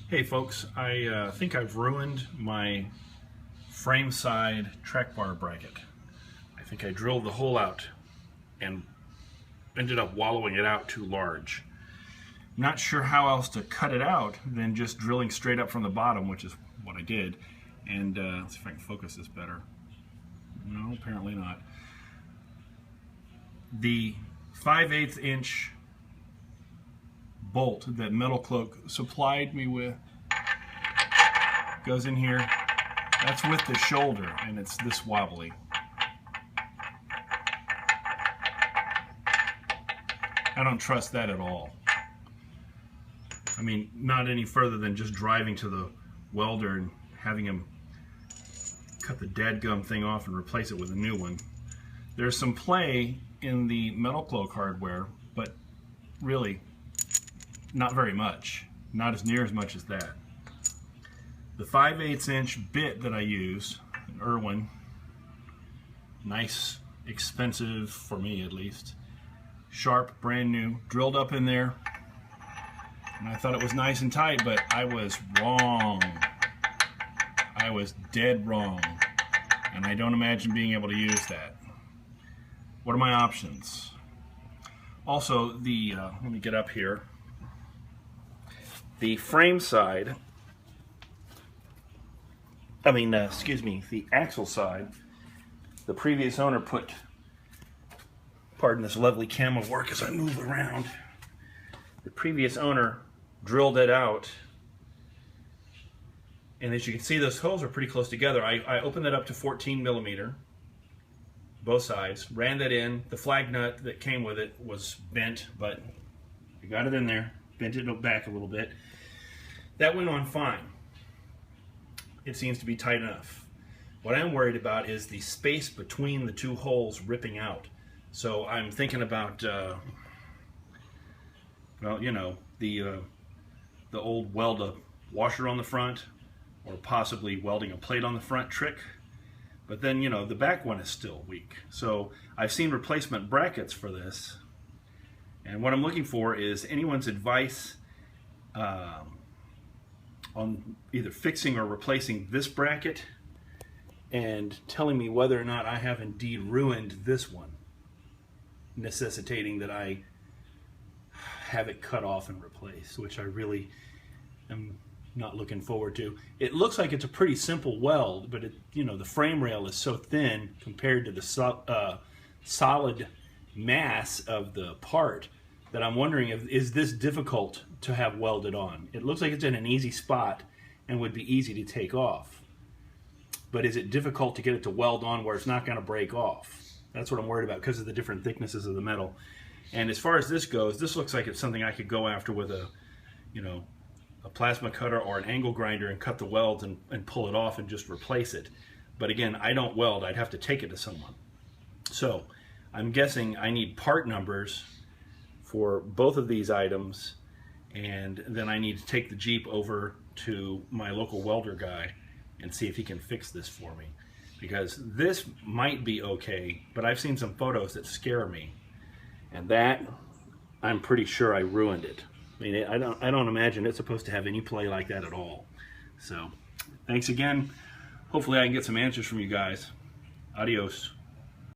Hey folks, I think I've ruined my frame side track bar bracket. I think I drilled the hole out and ended up wallowing it out too large. Not sure how else to cut it out than just drilling straight up from the bottom, which is what I did. And let's see if I can focus this better. No, apparently not. The 5/8 inch bolt that Metal Cloak supplied me with goes in here. That's with the shoulder, and it's this wobbly. I don't trust that at all. I mean, not any further than just driving to the welder and having him cut the dadgum thing off and replace it with a new one. There's some play in the Metal Cloak hardware, but really not very much. Not as near as much as that. The 5/8 inch bit that I use, an Irwin, nice, expensive for me at least, sharp, brand new, drilled up in there, and I thought it was nice and tight, but I was wrong. I was dead wrong, and I don't imagine being able to use that. What are my options? Also, let me get up here. The frame side, the axle side, the previous owner put, pardon this lovely camera work as I move around, the previous owner drilled it out, and as you can see, those holes are pretty close together. I opened that up to 14 millimeter, both sides, ran that in. The flag nut that came with it was bent, but I got it in there, bent it back a little bit. That went on fine. It seems to be tight enough. What I'm worried about is the space between the two holes ripping out. So I'm thinking about, well, you know, the old weld a washer on the front, or possibly welding a plate on the front trick. But then, you know, the back one is still weak. So I've seen replacement brackets for this, and what I'm looking for is anyone's advice on either fixing or replacing this bracket, and telling me whether or not I have indeed ruined this one, necessitating that I have it cut off and replaced, which I really am not looking forward to. It looks like it's a pretty simple weld, but you know, the frame rail is so thin compared to the solid mass of the part that I'm wondering is this difficult to have welded on. It looks like it's in an easy spot and would be easy to take off. But is it difficult to get it to weld on where it's not going to break off? That's what I'm worried about because of the different thicknesses of the metal. And as far as this goes, this looks like it's something I could go after with a, you know, a plasma cutter or an angle grinder and cut the welds and pull it off and just replace it. But again, I don't weld. I'd have to take it to someone. So I'm guessing I need part numbers for both of these items, and then I need to take the Jeep over to my local welder guy and see if he can fix this for me, because this might be okay, but I've seen some photos that scare me, and that I'm pretty sure I ruined it. I mean, I don't imagine it's supposed to have any play like that at all. So thanks again. Hopefully I can get some answers from you guys. Adios.